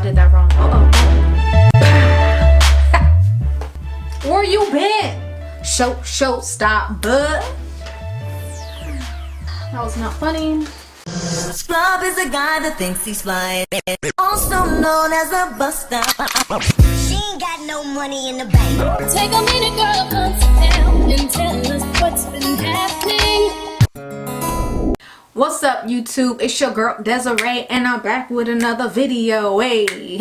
I did that wrong. Where you been? Show, stop, bud. That was not funny. Scrub is a guy that thinks he's flying, also known as a buster. She ain't got no money in the bank. Take a minute, girl, come sit down and tell us what's been happening. What's up, YouTube? It's your girl Desiree, and I'm back with another video. Hey.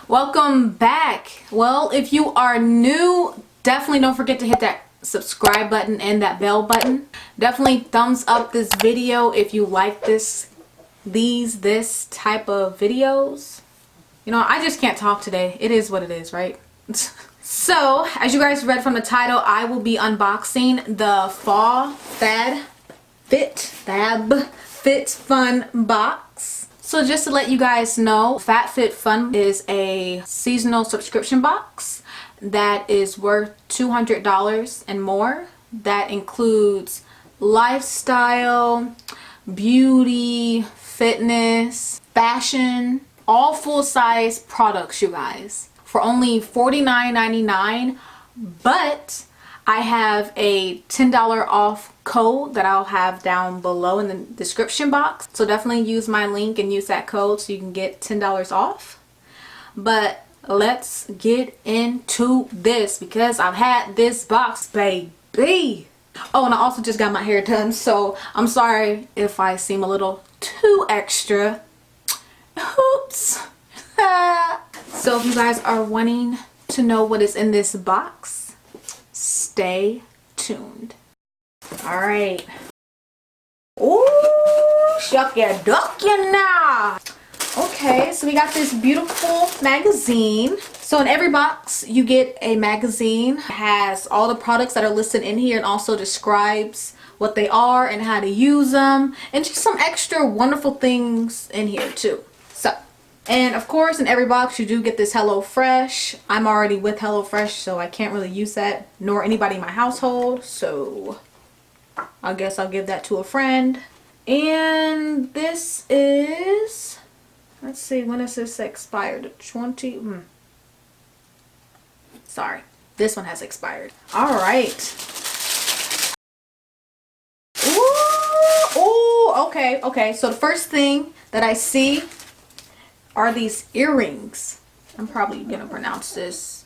Welcome back. Well, if you are new, definitely don't forget to hit that subscribe button and that bell button. Definitely thumbs up this video if you like this type of videos. You know, I just can't talk today. It is what it is, right? So, as you guys read from the title, I will be unboxing the Fall FabFitFun box. So just to let you guys know, FabFitFun is a seasonal subscription box that is worth $200 and more. That includes lifestyle, beauty, fitness, fashion, all full-size products, you guys, for only $49.99. But I have a $10 off code that I'll have down below in the description box. So definitely use my link and use that code so you can get $10 off. But let's get into this because I've had this box, baby. Oh, and I also just got my hair done, so I'm sorry if I seem a little too extra. Oops. So if you guys are wanting to know what is in this box, stay tuned. All right. Ooh, shuck ya, duck ya now. Okay, so we got this beautiful magazine. So in every box you get a magazine. It has all the products that are listed in here and also describes what they are and how to use them, and just some extra wonderful things in here too. So, and of course in every box you do get this HelloFresh. I'm already with HelloFresh, so I can't really use that, nor anybody in my household, so I guess I'll give that to a friend. And this is, let's see, when is this expired? Sorry, this one has expired. All right. Ooh, okay. So the first thing that I see are these earrings. I'm probably gonna pronounce this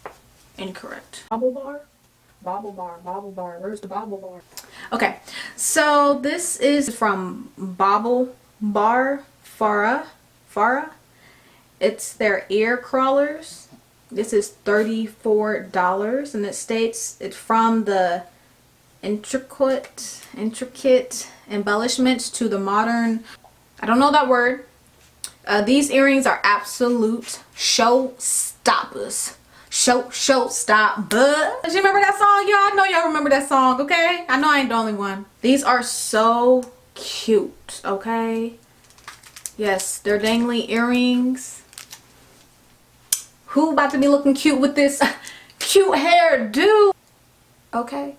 incorrect. Bobble bar. Where's the bobble bar? Okay, so this is from Bobble Bar, FARAH. It's their ear crawlers. This is $34, and it states it's from the intricate embellishments to the modern, I don't know that word. These earrings are absolute showstoppers. Stop, but do you remember that song, y'all? I know y'all remember that song, okay? I know I ain't the only one. These are so cute, okay? Yes, they're dangly earrings. Who about to be looking cute with this cute hairdo? Okay.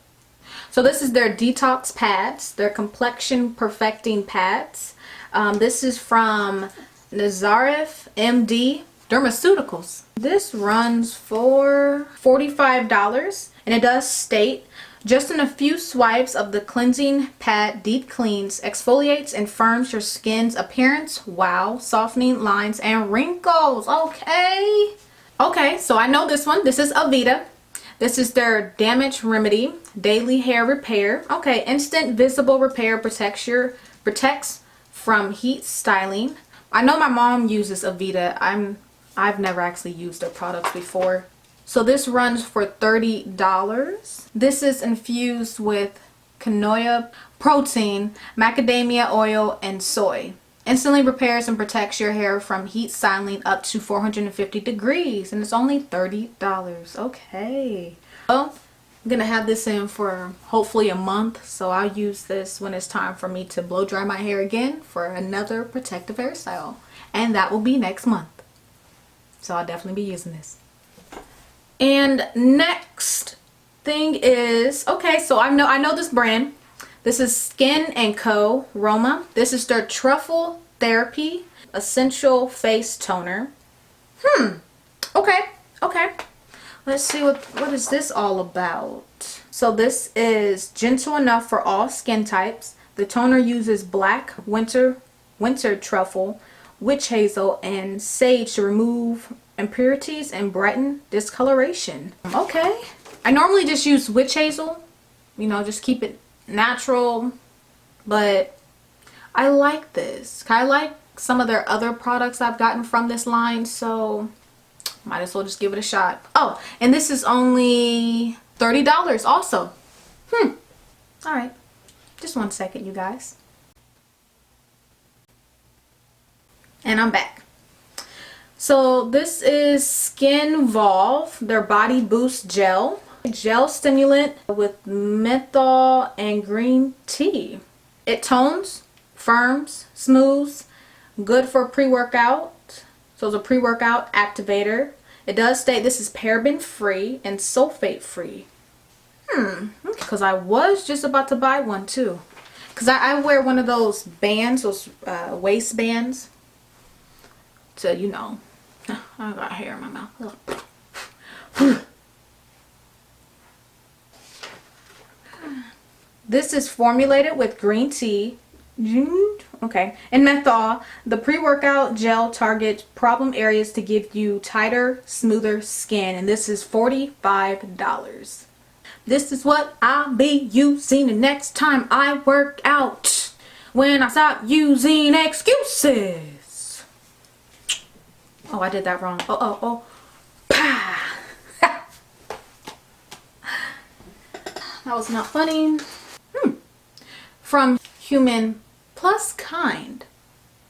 So this is their Detox Pads, their complexion perfecting pads. This is from Nassif MD Dermaceuticals. This runs for $45, and it does state, just in a few swipes of the cleansing pad deep cleans, exfoliates, and firms your skin's appearance while softening lines and wrinkles. Okay, so I know this one. This is Aveda. This is their Damage Remedy Daily Hair Repair. Okay, instant visible repair protects from heat styling. I know my mom uses Evita. I've never actually used their products before. So this runs for $30. This is infused with Kanoa protein, macadamia oil, and soy. Instantly repairs and protects your hair from heat styling up to 450 degrees, and it's only $30. Okay. Well, I'm gonna have this in for hopefully a month, so I'll use this when it's time for me to blow dry my hair again for another protective hairstyle, and that will be next month. So I'll definitely be using this. And next thing is, okay, so I know this brand. This is SKIN&CO Roma. This is their Truffle Therapy Essential Face Toner. Okay. Let's see what is this all about. So this is gentle enough for all skin types. The toner uses black winter truffle, witch hazel, and sage to remove impurities and brighten discoloration. Okay. I normally just use witch hazel, you know, just keep it natural, but I like this. I like some of their other products I've gotten from this line, so might as well just give it a shot. Oh, and this is only $30 also. Alright. Just 1 second, you guys. And I'm back. So this is Skinvolve, their Body Boost Gel. Gel stimulant with menthol and green tea. It tones, firms, smooths, good for pre-workout. So it's a pre-workout activator. It does state this is paraben free and sulfate free. Because I was just about to buy one too. Because I wear one of those bands, those waistbands. So, you know, I got hair in my mouth. This is formulated with green tea, and menthol. The pre-workout gel targets problem areas to give you tighter, smoother skin, and this is $45. This is what I'll be using the next time I work out, when I stop using excuses. Oh, I did that wrong. Oh. Pah. That was not funny. From Human Plus Kind.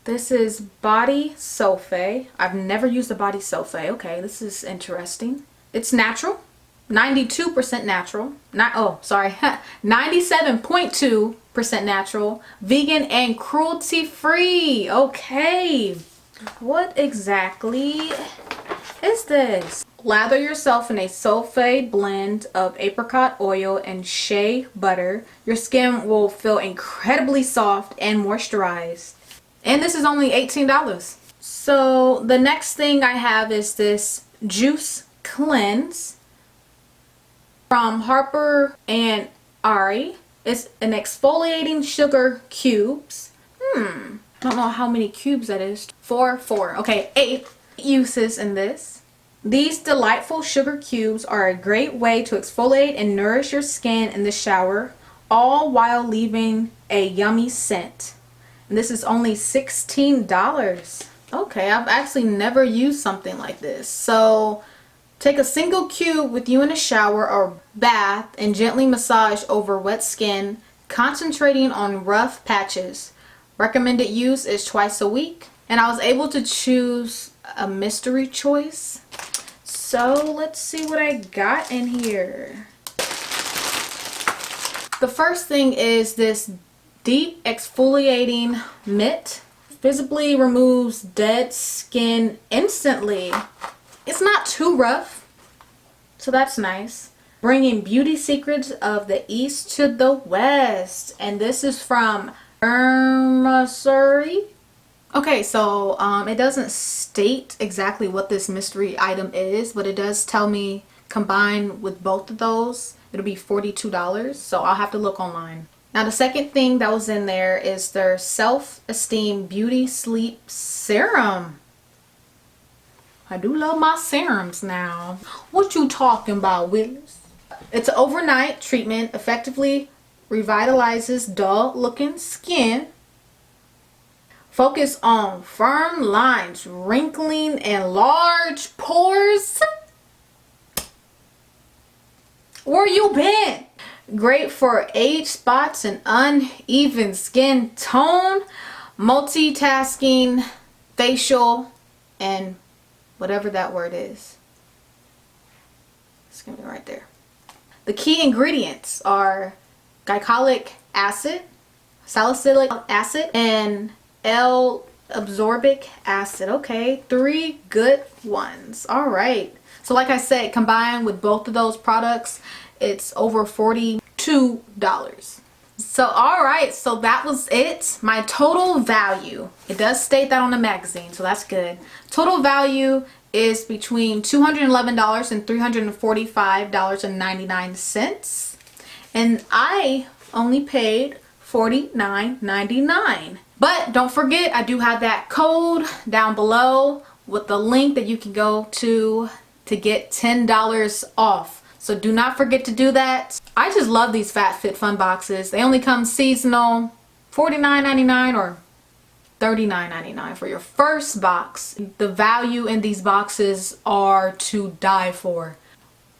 This is body sulfate. I've never used the body sulfate. Okay, this is interesting. It's natural. 92% natural. 97.2% natural. Vegan and cruelty free. Okay. What exactly is this? Lather yourself in a sulfate blend of apricot oil and shea butter. Your skin will feel incredibly soft and moisturized. And this is only $18. So the next thing I have is this Juice Cleanse from Harper and Ari. It's an exfoliating sugar cubes. I don't know how many cubes that is. 4. Okay, 8 uses in this. These delightful sugar cubes are a great way to exfoliate and nourish your skin in the shower, all while leaving a yummy scent. And this is only $16. Okay, I've actually never used something like this. So take a single cube with you in a shower or bath and gently massage over wet skin, concentrating on rough patches. Recommended use is twice a week. And I was able to choose a mystery choice. So let's see what I got in here. The first thing is this deep exfoliating mitt. Visibly removes dead skin instantly. It's not too rough, so that's nice. Bringing beauty secrets of the east to the west. And this is from Dermasuri. Okay, so it doesn't state exactly what this mystery item is, but it does tell me combined with both of those, it'll be $42. So I'll have to look online. Now the second thing that was in there is their SelfEsteem Beauty Sleep Serum. I do love my serums now. What you talking about, Willis? It's an overnight treatment, effectively revitalizes dull looking skin. Focus on firm lines, wrinkling, and large pores. Where you been? Great for age spots and uneven skin tone. Multitasking, facial, and whatever that word is. It's gonna be right there. The key ingredients are glycolic acid, salicylic acid, and L-absorbic acid. Okay, 3 good ones. All right. So like I said, combined with both of those products, it's over $42. So alright, so that was it. My total value, it does state that on the magazine, so that's good. Total value is between $211 and $345.99. And I only paid $49.99. But don't forget, I do have that code down below with the link that you can go to get $10 off. So do not forget to do that. I just love these FabFitFun boxes. They only come seasonal, $49.99 or $39.99 for your first box. The value in these boxes are to die for.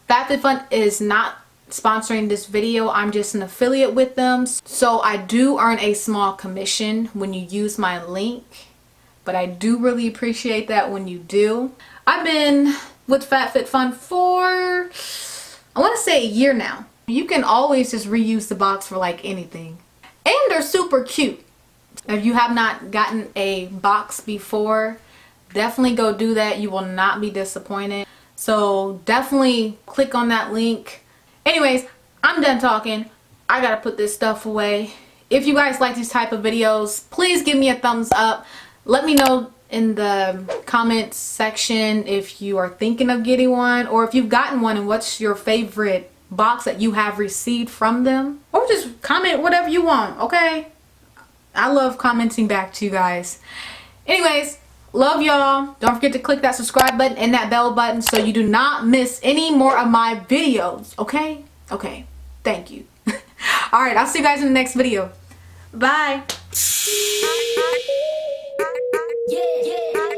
FabFitFun is not sponsoring this video. I'm just an affiliate with them. So I do earn a small commission when you use my link. But I do really appreciate that when you do. I've been with FabFitFun for, I want to say, a year now. You can always just reuse the box for like anything. And they're super cute. If you have not gotten a box before, definitely go do that. You will not be disappointed. So definitely click on that link. Anyways, I'm done talking. I gotta put this stuff away. If you guys like these type of videos, please give me a thumbs up. Let me know in the comments section if you are thinking of getting one, or if you've gotten one and what's your favorite box that you have received from them. Or just comment whatever you want, okay? I love commenting back to you guys. Anyways, love y'all. Don't forget to click that subscribe button and that bell button so you do not miss any more of my videos, okay? Okay, thank you. Alright, I'll see you guys in the next video. Bye. Yeah, yeah.